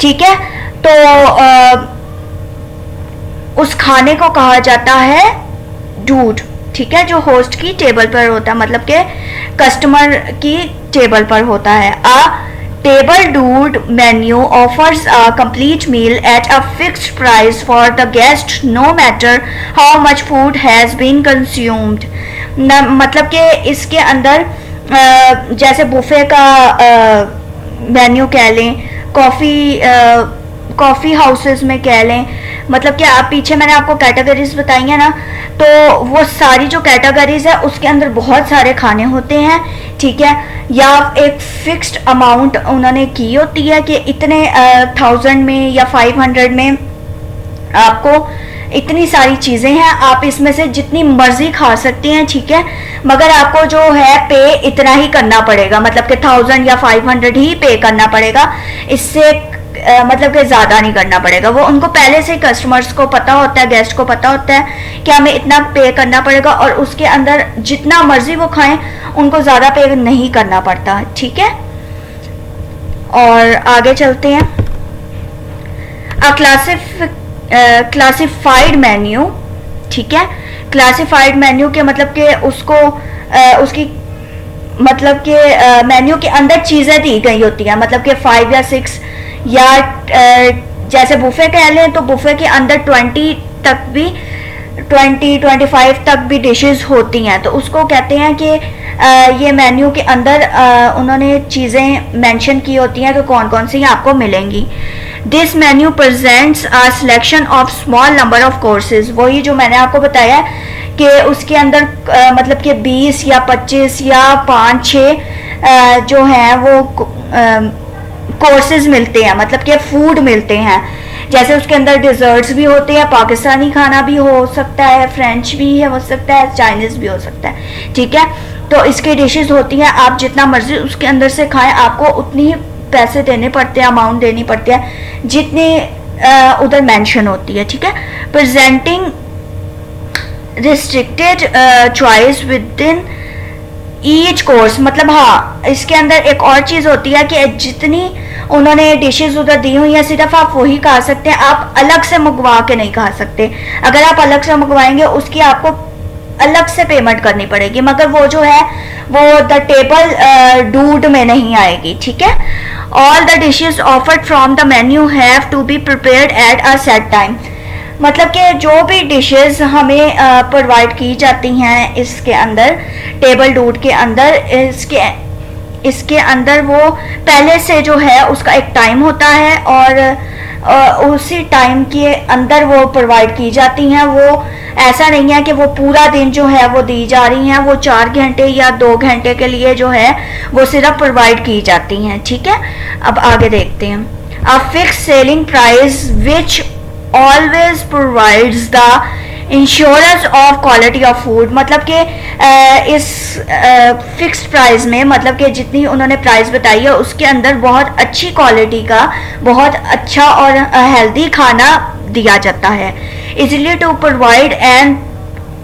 ठीक है। तो उस खाने को कहा जाता है डूड, ठीक है, जो होस्ट की टेबल पर होता है, मतलब के कस्टमर की टेबल पर होता है। A table d'hote menu offers a complete meal at a fixed price for the guest no matter how much food has been consumed. मतलब कि इसके अंदर जैसे बुफे का मेन्यू कह लें, कॉफ़ी हाउसेस में कह लें, मतलब कि आप पीछे मैंने आपको कैटेगरीज बताई हैं ना, तो वो सारी जो कैटेगरीज है उसके अंदर बहुत सारे खाने होते हैं, ठीक है। या एक फिक्स्ड अमाउंट उन्होंने की होती है कि इतने 1000 में या 500 में आपको इतनी सारी चीज़ें हैं, आप इसमें से जितनी मर्जी खा सकते हैं, ठीक है, मगर आपको जो है पे इतना ही करना पड़ेगा, मतलब कि 1000 या 500 ही पे करना पड़ेगा, इससे मतलब कि ज़्यादा नहीं करना पड़ेगा। वो उनको पहले से कस्टमर्स को पता होता है, गेस्ट को पता होता है कि हमें इतना पे करना पड़ेगा, और उसके अंदर जितना मर्जी वो खाएं उनको ज़्यादा पे नहीं करना पड़ता, ठीक है। और आगे चलते हैं। क्लासिफाइड मेन्यू, ठीक है। क्लासिफाइड मेन्यू के मतलब कि उसको उसकी मतलब कि मेन्यू के अंदर चीज़ें दी गई होती हैं, मतलब कि 5 या 6 या जैसे बुफे कह लें तो बुफे के अंदर 25 तक भी डिशेस होती हैं, तो उसको कहते हैं कि ये मेन्यू के अंदर उन्होंने चीज़ें मेंशन की होती हैं कि कौन कौन सी आपको मिलेंगी। This menu presents a selection of small number of courses, वही जो मैंने आपको बताया कि उसके अंदर मतलब कि 20 या 25 या 5-6 जो हैं वो कोर्सेज मिलते हैं, मतलब कि फूड मिलते हैं। जैसे उसके अंदर डिज़र्ट्स भी होते हैं, पाकिस्तानी खाना भी हो सकता है, फ्रेंच भी है हो सकता है, चाइनीज़ भी हो सकता है, ठीक है। तो इसकी डिशेस होती हैं, आप जितना मर्जी उसके अंदर से खाएं, आपको उतनी ही पैसे देने पड़ते हैं, अमाउंट देनी पड़ती है जितनी उधर मेंशन होती है, ठीक है। Presenting restricted choice with in each course, मतलब हाँ, इसके अंदर एक और चीज़ होती है कि जितनी उन्होंने डिशेस उधर दी हुई हैं सिर्फ आप वही खा सकते हैं, आप अलग से मंगवा के नहीं खा सकते। अगर आप अलग से मंगवाएंगे उसकी आपको अलग से पेमेंट करनी पड़ेगी, मगर वो जो है वो द टेबल डूड में नहीं आएगी, ठीक है। All the dishes offered from the menu have to be prepared at a set time, मतलब कि जो भी डिशेस हमें प्रोवाइड की जाती हैं इसके अंदर टेबल डूड के अंदर, इसके अंदर वो पहले से जो है उसका एक टाइम होता है, और उसी टाइम के अंदर वो प्रोवाइड की जाती हैं। वो ऐसा नहीं है कि वो पूरा दिन जो है वो दी जा रही हैं, वो 4 घंटे या 2 घंटे के लिए जो है वो सिर्फ प्रोवाइड की जाती हैं, ठीक है। अब आगे देखते हैं। A fix selling price which always provides the insurance of quality of food, मतलब कि इस फिक्स्ड प्राइस में, मतलब कि जितनी उन्होंने प्राइस बताई है उसके अंदर बहुत अच्छी क्वालिटी का, बहुत अच्छा और हेल्दी खाना दिया जाता है। Easily to provide and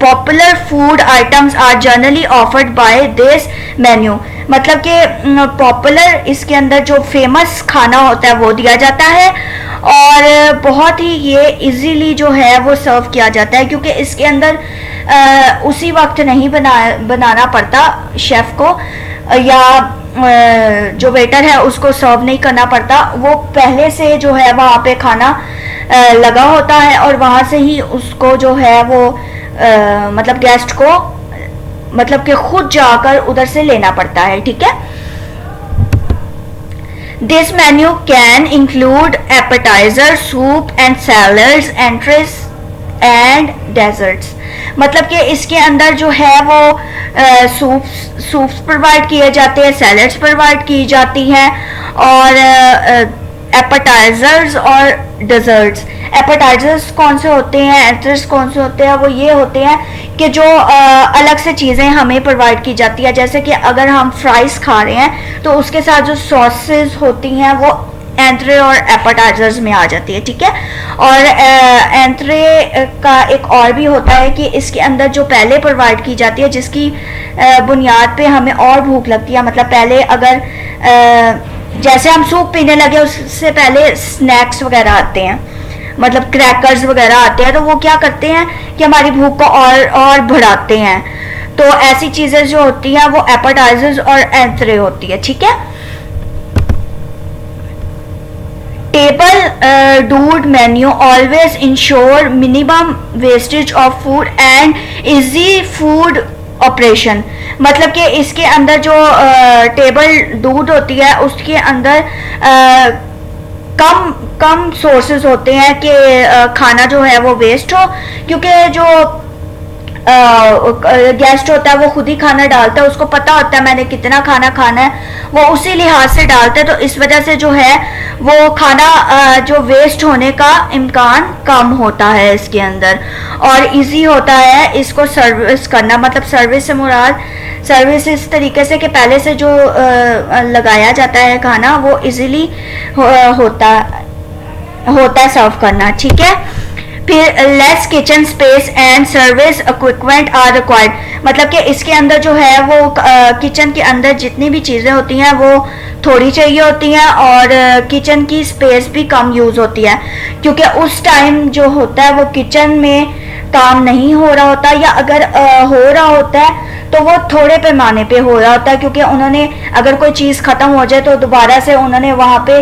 popular food items are generally offered by this menu, मतलब कि पॉपुलर इसके अंदर जो फेमस खाना होता है वो दिया जाता है, और बहुत ही ये इजीली जो है वो सर्व किया जाता है, क्योंकि इसके अंदर उसी वक्त नहीं बनाना पड़ता शेफ़ को, या जो वेटर है उसको सर्व नहीं करना पड़ता, वो पहले से जो है वहाँ पे खाना लगा होता है, और वहाँ से ही उसको जो है वो मतलब गेस्ट को मतलब कि खुद जाकर उधर से लेना पड़ता है, ठीक है। This menu can include appetizer, soup and salads, entrees and desserts, मतलब कि इसके अंदर जो है वो सूप्स प्रोवाइड किए जाते हैं, सैलड्स प्रोवाइड की जाती हैं, और एपेटाइजर्स और डेजर्ट्स। एपेटाइजर्स कौन से होते हैं, एंट्रीज कौन से होते हैं, वो ये होते हैं कि जो अलग से चीज़ें हमें प्रोवाइड की जाती है, जैसे कि अगर हम फ्राइज़ खा रहे हैं तो उसके साथ जो सॉसेज होती हैं वो एंट्रे और एपेटाइजर्स में आ जाती है, ठीक है। और एंट्रे का एक और भी होता है कि इसके अंदर जो पहले प्रोवाइड की जाती है, जिसकी बुनियाद पे हमें और भूख लगती है, मतलब पहले अगर जैसे हम सूप पीने लगे उससे पहले स्नैक्स वगैरह आते हैं, मतलब क्रैकर्स वगैरह आते हैं, तो वो क्या करते हैं कि हमारी भूख को और बढ़ाते हैं। तो ऐसी चीजें जो होती हैं वो एपेटाइजर्स और एंथरे होती है, ठीक है। Table d'hote menu always ensure minimum wastage of food and easy food operation. मतलब कि इसके अंदर जो टेबल डूड होती है उसके अंदर कम कम सोर्सेज होते हैं कि खाना जो है वो वेस्ट हो, क्योंकि जो गेस्ट होता है वो खुद ही खाना डालता है, उसको पता होता है मैंने कितना खाना खाना है, वो उसी लिहाज से डालता है। तो इस वजह से जो है वो खाना जो वेस्ट होने का इम्कान कम होता है इसके अंदर, और इजी होता है इसको सर्विस करना। मतलब सर्विस से मुराद सर्विस इस तरीके से कि पहले से जो लगाया जाता है खाना वो इजीली होता है सर्व करना, ठीक है। फिर less kitchen space and service equipment are required. मतलब कि इसके अंदर जो है वो किचन के अंदर जितनी भी चीज़ें होती हैं वो थोड़ी चाहिए होती हैं, और किचन की स्पेस भी कम यूज़ होती है, क्योंकि उस टाइम जो होता है वो किचन में काम नहीं हो रहा होता, या अगर हो रहा होता है तो वो थोड़े पैमाने पे हो रहा होता है, क्योंकि उन्होंने अगर कोई चीज़ ख़त्म हो जाए तो दोबारा से उन्होंने वहाँ पे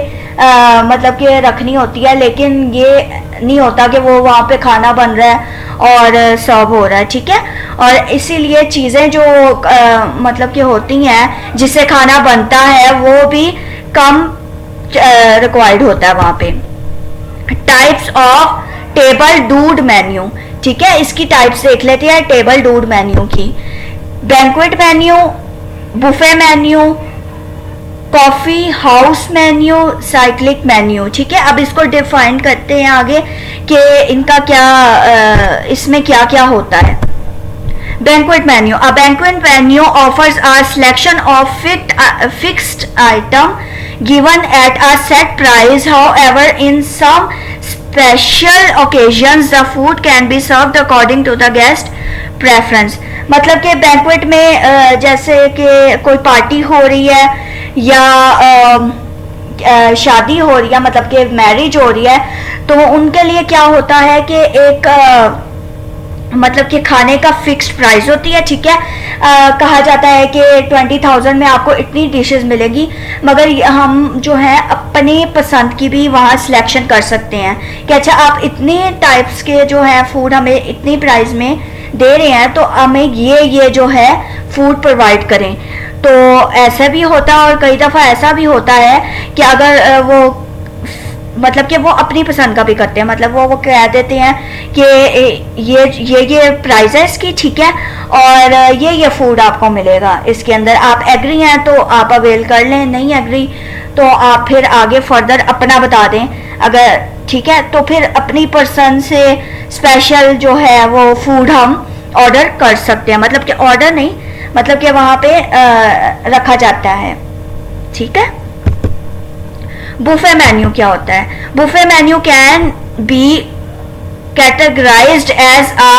मतलब कि रखनी होती है, लेकिन ये नहीं होता कि वो वहाँ पे खाना बन रहा है और सर्व हो रहा है, ठीक है। और इसीलिए चीज़ें जो मतलब कि होती हैं जिससे खाना बनता है वो भी कम रिक्वायर्ड होता है वहाँ पे। Types of table d'hote menu, ठीक है, इसकी टाइप्स देख लेते हैं टेबल डूड मेन्यू की। Banquet menu, buffet menu, coffee house menu, cyclic menu, ठीक है। अब इसको डिफाइन करते हैं आगे कि इनका क्या इसमें क्या क्या होता है। Banquet menu, a banquet menu offers a selection of fixed item given at a set price. However, in some special occasions the food can be served according to the guest preference. मतलब कि banquet में जैसे कि कोई party हो रही है या शादी हो रही है, मतलब कि मैरिज हो रही है, तो उनके लिए क्या होता है कि एक मतलब कि खाने का फिक्स्ड प्राइस होती है, ठीक है। कहा जाता है कि 20,000 में आपको इतनी डिशेस मिलेगी, मगर हम जो है अपनी पसंद की भी वहाँ सिलेक्शन कर सकते हैं कि अच्छा आप इतने टाइप्स के जो है फूड हमें इतनी प्राइस में दे रहे हैं तो हमें ये जो है फूड प्रोवाइड करें। तो ऐसा भी होता है, और कई दफ़ा ऐसा भी होता है कि अगर वो मतलब कि वो अपनी पसंद का भी करते हैं, मतलब वो कह देते हैं कि ये प्राइस है इसकी, ठीक है, और ये फूड आपको मिलेगा इसके अंदर, आप एग्री हैं तो आप अवेल कर लें, नहीं एग्री तो आप फिर आगे फर्दर अपना बता दें अगर, ठीक है। तो फिर अपनी पसंद से स्पेशल जो है वो फूड हम ऑर्डर कर सकते हैं, मतलब कि ऑर्डर नहीं, मतलब कि वहाँ पे रखा जाता है, ठीक है। बुफे मेन्यू क्या होता है? Buffet menu can be categorized as a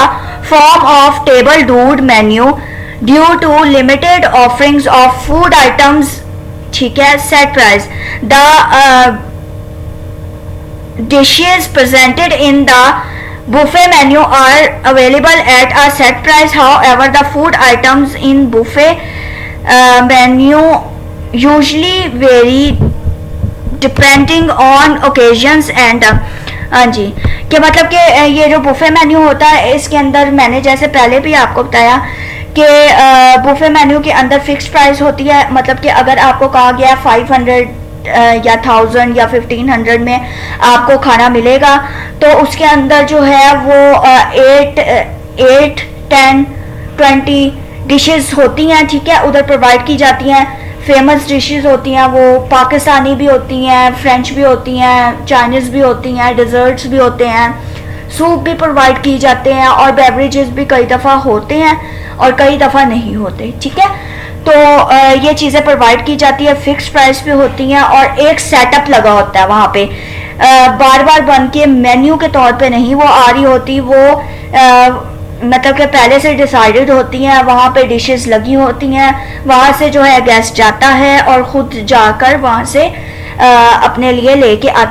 form of table d'hote menu due to limited offerings of food items, ठीक है, set price. The dishes presented in the buffet menu are available at a set price. However, the food items in buffet menu usually vary depending on occasions and हाँ जी, कि मतलब कि ये जो buffet menu होता है इसके अंदर मैंने जैसे पहले भी आपको बताया कि बुफे मेन्यू के अंदर फिक्स्ड प्राइस होती है, मतलब कि अगर आपको कहा गया 500 या 1000 या 1500 में आपको खाना मिलेगा, तो उसके अंदर जो है वो 8, 10, 20 डिशेस होती हैं, ठीक है, उधर प्रोवाइड की जाती हैं। फेमस डिशेस होती हैं, वो पाकिस्तानी भी होती हैं, फ्रेंच भी होती हैं, चाइनीज़ भी होती हैं, डिज़र्ट्स भी होते हैं, सूप भी प्रोवाइड की जाते हैं, और बेवरेजेस भी कई दफ़ा होते हैं और कई दफ़ा नहीं होते, ठीक है। तो ये चीज़ें प्रोवाइड की जाती है, फिक्स प्राइस पे होती हैं, और एक सेटअप लगा होता है वहाँ पे, बार बार बन के मेन्यू के तौर पे नहीं वो आ रही होती, वो मतलब कि पहले से डिसाइडेड होती हैं, वहाँ पे डिशेस लगी होती हैं, वहाँ से जो है गेस्ट जाता है और ख़ुद जाकर वहाँ से अपने लिए लेके आता